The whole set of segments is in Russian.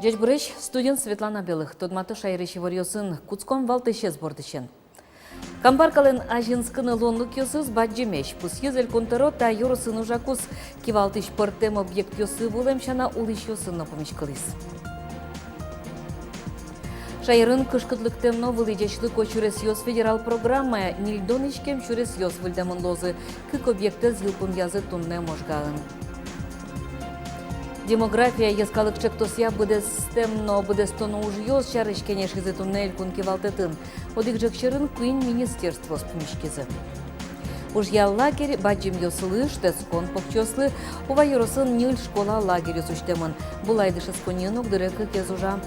Жечбүреш студент Светлана Белых, Тодматы Шайрыши варьосын Куцком валтыше сбордышен. Камбаркален ажинскыны лонлык йосыз баджимеш, пус езель контеро та юросын ужакус, кивалтыш пыртем объект йосы вулем шана улыш йосын напомешкалыс. Шайрын кышкытлыктем новый лидечлы кочурес йос федерал программа Нильдоничкем чурес йос выльдамын лозы, кык объекты зилпун язы тунне можгағын. Демография ескалык чектосия будестемно будестоно уж йос чарыш кенешкизе туннель кунки валтетын. Одик жекшерын куин министерство спумишкизе. Уж я лагерь баджим йосылыш, тескон покчослы, ува юросын нил школа лагерь йосуштемын. Булайдышы сконенук дырекы кезужа.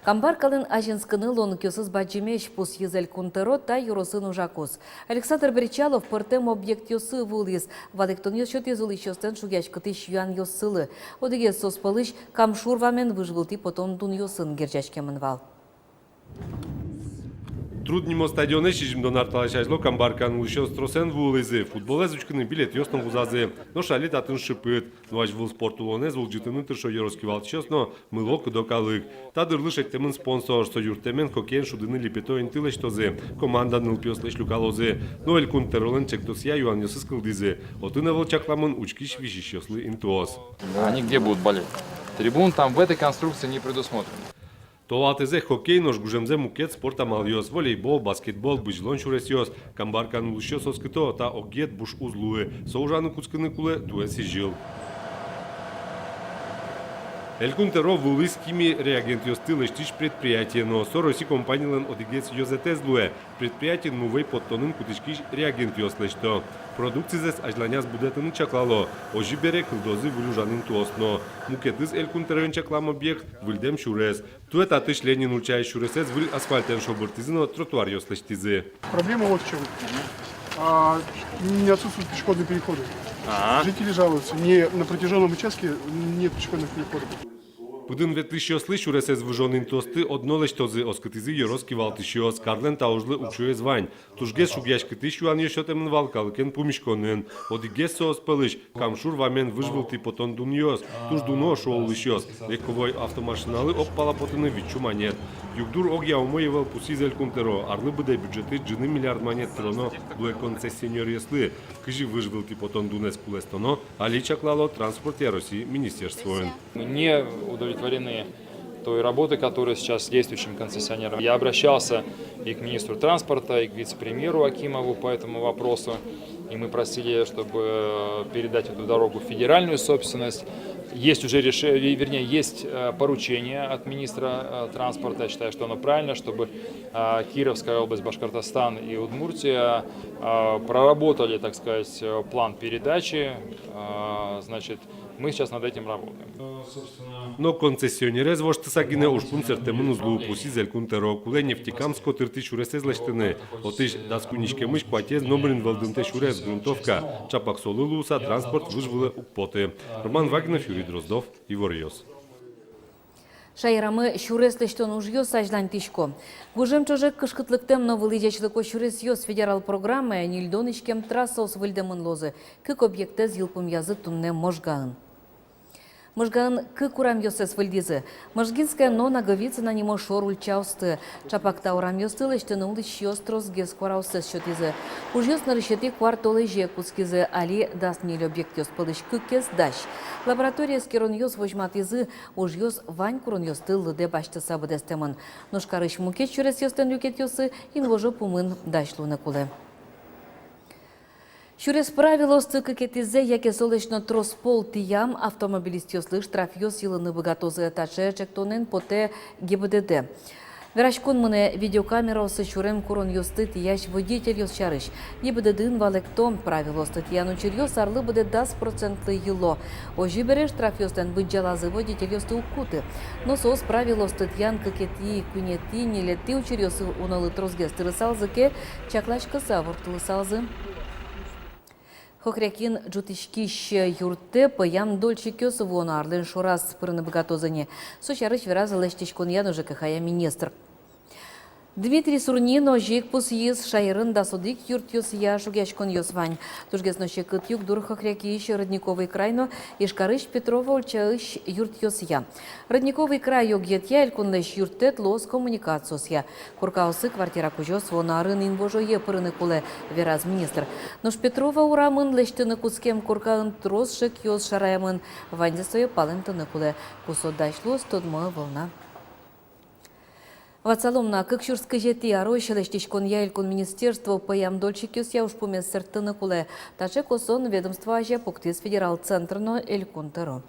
Камбаркалын ажинскыны лонкёсыз баджимеш пус езель кунтеро та юросын ужакус. Александр Берчалов пыртем объект йосы вулис. Вадыктон йосчет езул ищостен шугячкытыш юан йосылы. Одыге соспалыш камшурвамен выжвылти потом дун йосын герчачкемын вал. Труднимо стадионе шижим донарталашажло камбаркан лучо стросен вулизи. Футболез учкыны билет йоснон вузази. Но шалит атын шипыт. Нуаж вул спортулонез вул житынын тыршо йороски валчосно мылок докалык. Тадырлыш еттемын спонсор, со юртемен хоккейн шудыны липето интылеш този. Команда нылпиослеш люкалози. Но эль кунтеролен чектосия юан йосыз кылдизи. Отына волчакламын учкиш вишиш йослы интуос. Они где будут болеть? Трибун там в этой конструкции не предусмотрено. Толатезе хоккей нож гужемзе мукет спорта малиос, волейбол, баскетбол, быжлон шуресиос, камбаркан лущос оскыто, та огет буш узлуе, соужаны куцкыны куле туэси жил. Элькунтеро вулыс хими реагентиостылыш тиш предприятие, но сороси компаниялен одигец йозетезлуе, предприятие новый подтонын кутышкиш реагентиослешто. Продукцизес ажланяс будетын чаклало, ожи бере кылдозы вулюжанын туосно. Мукетыз элькунтероен чаклам объект выльдем шурес. Туэт атыш Ленин учай шуресез выль асфальтен шобыртизыно тротуар йослештизе. Проблема вот в чем. Не отсутствуют пешеходные переходы. Жители жалуются, на протяженном участке нет пешеходных переходов. Пудын ветлиш йосли шуресез выжонын тосты однолеш този оскытизы йороски валтыш йос, карлен таужлы учуез вань. Тужгес шугяшкытыш юан йошотемын валкалыкен пумишконын. Одигес соос пылыш, камшур вамен выжвылты потон дун йос. Туж дуно шоулыш йос. Легковой автомашиналы оппала потыны вичу монет. Югдур огья умоевал пусизель кунтеро. Арлы быдай бюджеты джины миллиард монет троно дуэ концессионер яслы. Кыжи выжвылты потон дунес кулестоно, али чаклало транспорт России министерствоен. Не удовлетворены той работой, которая сейчас действующим концессионером. Я обращался и к министру транспорта, и к вице-премьеру Акимову по этому вопросу. И мы просили, чтобы передать эту дорогу в федеральную собственность. Есть уже решение, вернее, есть поручение от министра транспорта. Я считаю, что оно правильно, чтобы Кировская область, Башкортостан и Удмуртия проработали, так сказать, план передачи. Значит, мы сейчас над этим работаем. Но концессионерез вожты сагине ушкун сертемын узлу пусизель кунтеро, куле нефтекамско тырты шуресез лештыны. Отыш даскуничке мыш кватез номерин валдынте шурез грунтовка. Чапак солылуса транспорт выжвылы укпоты. Роман Вагнов, Юрий Дроздов, Ивор Йос. Шайрамы шуреслештон уж йос ажлань тишко. Гужем чожек кышкытлыктем новый лидечлыко шурес йос федерал программа Нильдоничкем трасса с выльдемын лозы. Кык объекте зилпум язы тунне можгағын. Можган кык урам йосес выльдизы. Можгинская но наговицына немо шор ульчаусты. Чапакта урам йостылыштыны улыш йос тросгес квараусес шотизы. Уж йос нарышети квартолы же кускизы али даст ниль объект йос пылыш кыкес даш. Лаборатория скерон йос вожматизы уж йос вань курон йостылы де башты сабыдестемын. Ношкарыш мукет чурес йостен люкет йосы инвожо пумын дашлуны кулы. Шурес правило стыкакетизе, яке солечно троспол тиям автомобилист йослы штраф йос йылыны богатозы этаже чектонен поте ГИБДД. Верашкон мыне видеокамера осы шурем курон йосты тияш водитель йос чарыш. ГИБДДын валектон правило статьяну чирьос арлы буде 10% йыло. Ожи бере штраф йостен быджалазы водитель йосты укуты. Но сос правило статьян какети кунети нелети учирьосы уналы трозгес тырысалзыке чаклачка савуртылысалзы. Хохрякин джутишкиш юрте паям дольче кёсову он арлен шурас пырны богатозане. Сочарыч вираза лештичкон яну ЖКХ министр. Дмитрий Сурнино жик пус ез шайрын да судик юрт я шугяшкон йосвань. Тужгесно шекыт юг дурхах рякиш Родниковый крайно Ишкарыш Петрова ульчаыш юрт я. Родниковый край йогет я элькунлеш юртет лос коммуникациосья. Куркаусы квартира кужос вонарын инвожо епырыны куле вераз министр. Нош Петрова урамын лештыны кускем куркаын трос шек йос шараямын вандесое палентыны куле. Кусодашлос тодмы волна. Вацаломна кыкшурская жети аройшелештишкон яйлькон министерство паям дольчикюс я уж помес сертыны куле. Таче косон ведомство ажа пуктис федерал центрно элькон теро.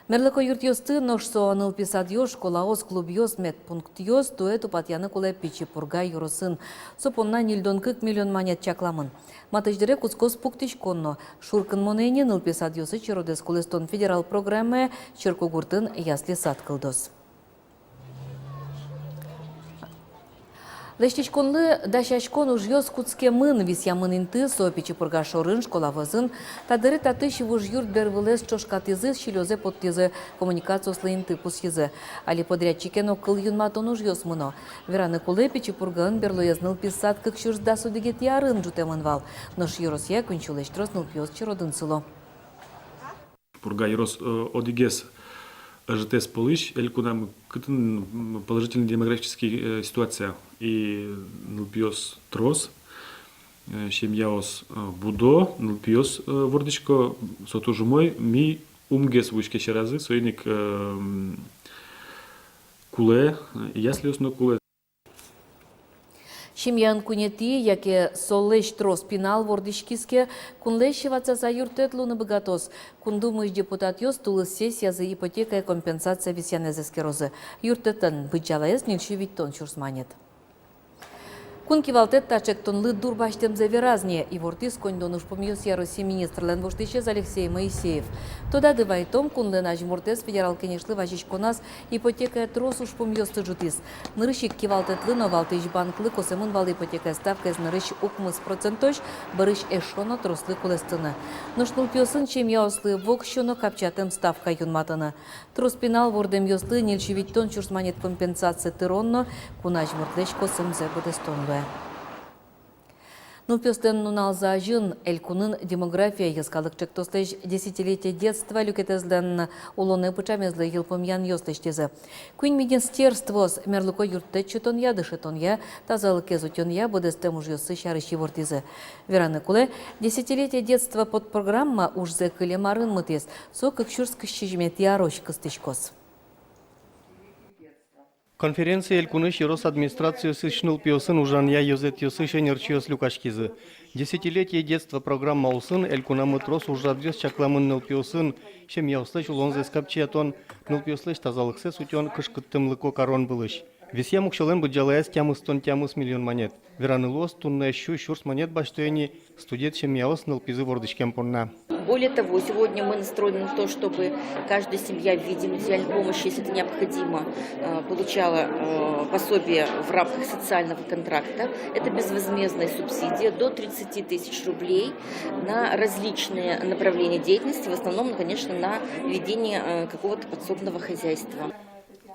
Мерлыко юрт йосты ношсо аныл писад йош колаос клуб йос медпункт йос туэту патьяны куле пичи пурга юросын. Сопонна нильдон 40 миллион манет чакламын. Матыждере кускос пуктишконно. Шуркын монейни ныл писад йосы чиродес кулестон федерал программе черкогуртын ясли сад кылдос. Лештичконлы дашашкон уж йос куцке мын висямын инты сопичи пурга шорын школа вызын, тадыры татыш уж юрт бервылес чошкатызы щелезе подтизы коммуникацияслы инты пусьезы. Али подрядчикено кыл юнматон уж йос мыно. Вераны кулы пичи пурган берлоезныл писат как чужда судигет ярын жутемын вал. Нош юрос я кунчулеш тросныл пьос чиродын сыло. Пурга юрос одигес ЖТС Полыш, элькунам кытын положительная демографическая ситуация. И нлпиос трос, семьяос будо, нлпиос вордичко, сотужумой, ми умгес вышке шаразы, сойник куле, яслиос но куле. Шимьян кунети, яке солеш трос пинал вордишкиске, кунлещеваться за юртет луны богатос. Кундумыш депутат йос тулыс сессия за ипотека и компенсация висянезески розы. Юртетен бычалаес нильшевить тон чурсманет. Кунки валтет тачек тонлы дурбаштем заверазне, и вортис коньдон уж помьёс яроси министр ленвоштичез Алексей Моисеев. Тода дывайтом кунлы наш мортес федерал кенешлы важичко нас ипотека трос уж помьёс тыжутис. Нырыщик кивалтет лыно валтыч банклы косемын вал ипотека ставка из нырыщ укмыс проценточ, барыш эшоно трослы кулестыны. Нушнул пьосын чем яослы вок щоно капчатем ставка юнматыны. Трос пинал вордем йослы нильчевить тон чурсманет компенсация тыронно, кунаж мортлеч косем зебудестонлы. Нупёстен нуналза жын элькунын демография яскалык чектостеж десятилетие детства люкетезлен улоны пычамезлы елпомьян йостештезе. Куин министерствос мерлыко юртте чутон я дышетон я, тазалык езутон я будестем уж йосы шарыщи вортизе. Вераны куле, десятилетие детства под программа уж зе кылемарын мытес, со кыкшурск щижмет ярош кыстышкос. Конференция Элькуныш и Росадминистрацию сычнул пиосын ужанья юзет юсы шенерчиос люкашкизы. Десятилетие детства программа усын Элькунамы трос ужадрес чакламын ныл пиосын, чем я услышь улонзе скапчиатон, ныл пиослыш тазалыксе сутен кышкыттымлыко корон былыш. Весья мукшален быджалаяс тямыстон тямыс миллион монет. Веранылос тунна щу шурс монет баштояни студент чем яос ныл пизы вордышкем понна. Более того, сегодня мы настроены на то, чтобы каждая семья в виде материальной помощи, если это необходимо, получала пособие в рамках социального контракта. Это безвозмездная субсидия до 30 тысяч рублей на различные направления деятельности, в основном, конечно, на ведение какого-то подсобного хозяйства.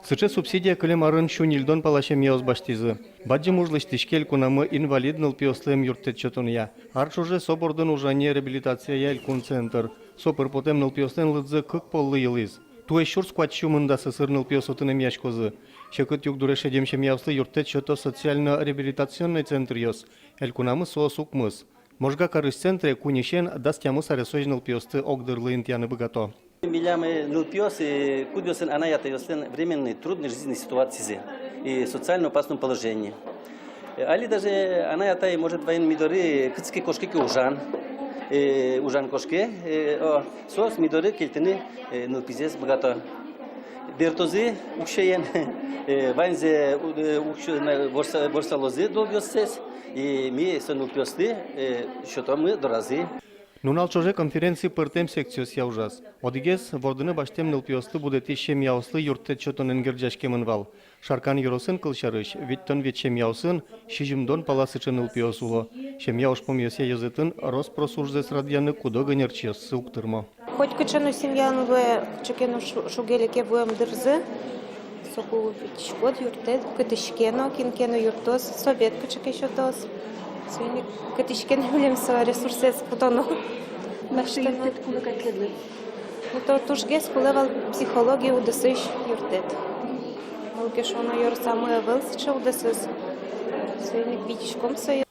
Сыче субсидия кылемарын шунильдон палашем яос баштизы. Баджи мужлыштишкел кунамы инвалид ныл пиослем юртет чотонья. Арчуже собордын ужане реабилитация ялькун центр. Сопыр потем ныл пиослен лыдзы кык поллы йылыз. Туэ шур скватчу мында сысыр ныл пиосотыным яшкозы. Шекыт юг дуреше демшем яуслы юртет чото социально-реабилитационный центр йос. Элькунамы соос укмыз. Можга карыс центре кунишен дастямыс аресoj ныл пиосты огдырлы интяны богато. Милямы нылпиос и кудиосен анаята йослен временной трудной жизненной ситуации и социально опасном положении. Али даже анаята и может воен мидоры кыцки кошки ужан, ужан кошки, сос мидоры кельтины нылпизес богато. Бертозы укшеен, ванзе борсалозы долгосес и ми сон нылпиосты, что-то мы доразы. Нунал чоже конференции пыртем секциос я ужас. Одигес вордыны баштем нылпиосты будете шем яуслы юртет чотон энгерджашкемын вал. Шаркан юросын кылшарыш, виттон вет шем яусын, шижимдон паласычы нылпиос уло. Шем яуш помьёсе езытын роспросужзес радьяны кудо гынерчиос уктырмо. Хоть кычану семьян вы чекену шугелеке буем дырзы, соку витишкот юртет, кытышкено, кинкено юртос, совет кычык еще тос. Сыйник кытышкено билем со ресурсец путоно. Наши юртет кулы какедлы. Ну то тушгес кулевал психологию удасыш юртет. Малкешоно юр самое велсича удасыс. Сыйник витишком со.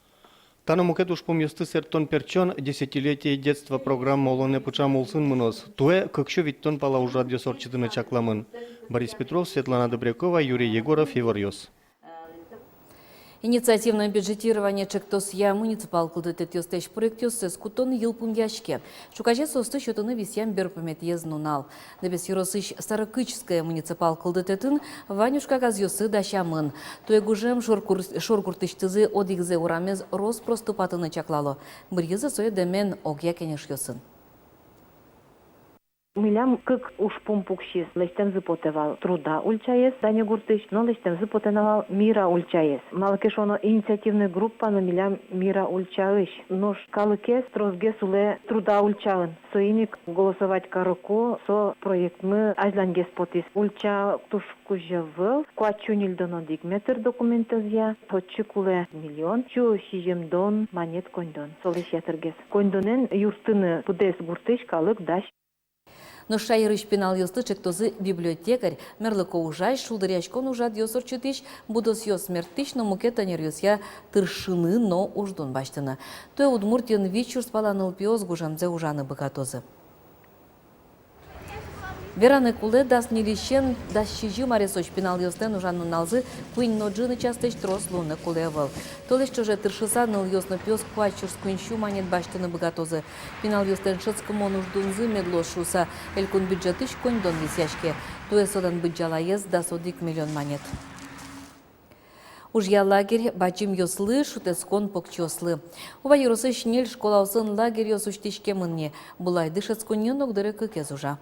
Тано мукетуш помьёсты сертон перчон десятилетие детства программа олоне пучам улсын мынос. Туэ кыкшо виттон пала уж радио сорчитыны чакламын. Борис Петров, Светлана Добрякова, Юрий Егоров, Иварьос. Инициативное бюджетирование чектосья муниципал кылдытет ёстеш проектёсы скутон йылпум яшке. Шукаже состы счетыны висям берпамет езнунал. Дебес юросыш сарыкычская муниципал кылдытетін ванюшка газёсы дащамын. Туегужем шоркуртыштызы одигзе урамез рос проступатыны чаклало. Биргизы сое демен огя кенеш ёсын. Милям как уж помпукшис, лестем запотевал труда ульчаес, Даня Гуртыш, но лестем запотенавал мира ульчаес. Малкешоно инициативная группа на милям мира ульчаеш. Нож калыке строзге суле труда ульчаен. Соиник голосовать каруко со проект мы ажлангес потис. Ульча тушку жевыл, куачу нильдоно дигметр документазия, точкуле миллион, чу шижемдон монет кондон. Солеш ятыргес. Кондонен юртыны пудес Гуртыш калык даш. Но шайрыш пенал ёсты чектозы библиотекарь мерлыко ужай шулдырячкон ужат ёсор чытыш будос ёс смертыш, но мукетанер ёсья тыршыны, но уждун баштыны. Той удмуртин вичур спаланыл пиоз гужамзе ужаны быкатозы. Вераны куле дас нилищен дас чижи маресоч пенал ёстен ужанны налзы пынь ноджыны частыш трос луны кулевал. Толеш чоже тыршыса ныл ёсны пёс квачур скунщу манет баштыны быгатозы. Пенал ёстен шыцкымон уждунзы медлос шуса элькун бюджетыш коньдон висяшке. Туе содан быджала ез дас 1 миллион манет. Ужья лагерь бачим ёслы шутескон покчослы. Ува юросыш нель школаусын лагерь ёсуштишке мынне. Булай дышецкуньен огдыры кыкез ужа.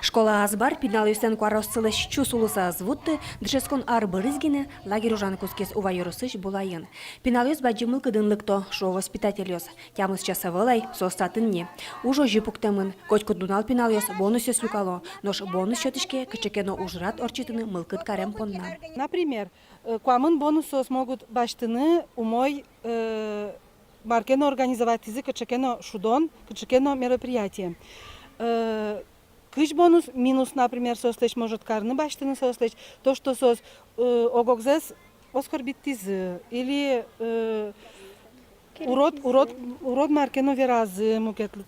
Школа азбар пинал юстен куаросцылыш чусулыса звутты, дышескон арбырызгины лагерь ужан кускес ува юросыш булайын. Пинал юс баджимыл кыдынлыкто, шо воспитатель юс. Тямыс часовылай, состатын не. Ужо жипуктемын, кочку дунал пинал юс бонус юс люкало, нош бонус счетышке кычекено ужрат орчитыны мылкыт карем понна. Например, куамын бонусос могут баштыны умой маркено организовать язык, кычекено шудон, кычекено мероприятие. Кыш бонус минус, например, сослечь может карны баштыны сослечь, то, что сос огогзес оскорбит тизы, или урод маркено веразы мукетлы.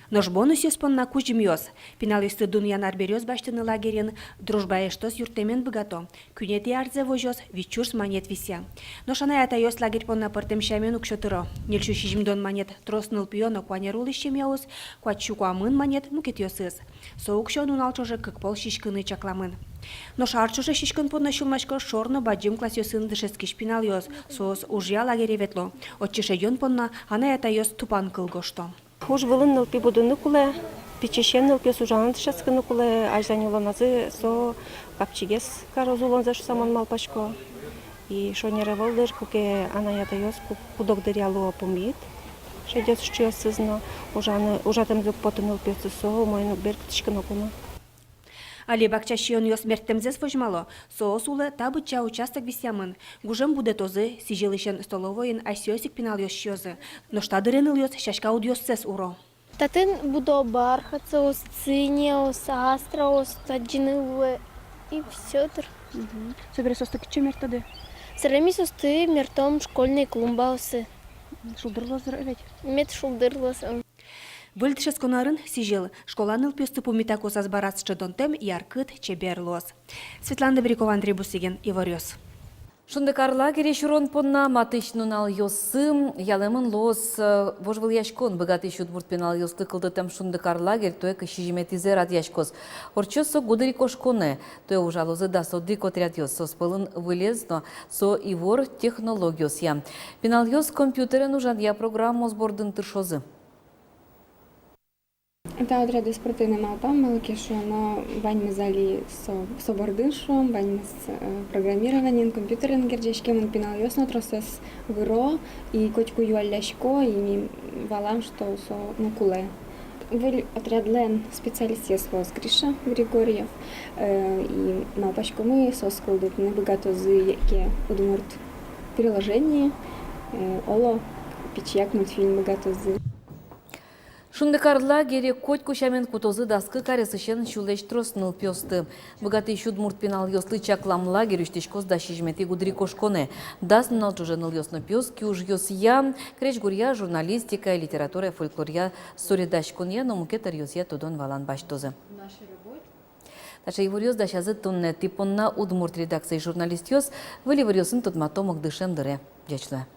Нож бонус юспон на кучим ёс. Пинал юсты дуньянар берёс баштыны лагерин, дружба эштос юртемен богато. Кюнети арзе вожос, вичурс монет вися. Ношана ята ёс лагерь понна портемшамен укшотыро. Нельчу шижимдон монет троснул пионо куанерул ищем яус, куачу куамын монет мукет ёсыз. Соукшон уналчоже как пол шишкыны чакламын. Нош арчуже шишкын понна шулмашко шорно баджим класс ёсын дышескиш пинал ёс, соос ужья лагере ветло. Отчише ён понна, ана ята ёс тупан кылгошто. Уж вылынул пибудыны куле, печещенный пес ужан тшескыны куле, ажданило назы со капчигес карозулон за саман малпашко. И шо не револдер, куке анаята ёс пудок дырялу опумбит. Шедёс что сызно, ужатым зук потынул песу со, мойну берктышкыны куну. Али бакчащион ёс мертемзес вожмало, соос улы табыча участок висямын. Гужем буде тозы, сижилышен столовойын айсёсик пинал ёс щёзы. Но штадыреныл ёс шашка уд ёссес уро. Татын будо бархатсос, цинеос, астраос, таджинылы и всё тыр. Собересосты киче мертады? Сыремисосты мертом школьный клумбаусы. Шулдырлос ведь? Мет шулдырлос. Выльтшес конарын сижил, школаныл пёсты пумитакос азбарас чедонтем яркыт чеберлос. Светлана Добрякова, Андрей Бусыгин, Иварёс. Шундыкар лагере шурон понна матыш нунал ёсым, ялемын лос вожвыл яшкон, богатый шудбурт пенал ёсты кылдытым шундыкар лагерь, тое кышижиметизе рад яшкос. Орчосо гудыри кошконе, тое ужалозы да содык отряд ёс, со спылын вылезно, со ивор технологиос я. Пенал ёс компьютерен ужан я программу сбордын тыршозы. Та отряды спортивные малпам малкишу, но вань зали со бордышом, вань с программированием, компьютерен герджешке, он пинал ёсно тросес выро и кочку юаляшко и ми валам что со нукуле. Выль отрядлен специалист ЕСВОС Гриша Григорьев. И малпачку мы сосколдут небогато яке удмурт приложение. Оло пичьяк мультфильм богато Шундыкарла гере коть кушамен кутозы даскы каресышен шулеч тросныл пёсты. Богатый шудмурт пенал ёслы чаклам лагерь үштешкоз да шижмети гудри кошконе. Даснал чуженыл ёсно пёс, кюж ёс я, креч гурья, журналистика, литература, фольклория, соридашконья, но мукетер ёсья тодон валан баштозы. Таша ивурьёс да шазы тунне типонна удмурт редакции журналист ёс, выли вырьёсын тудматомок дышем дыре. Дячла.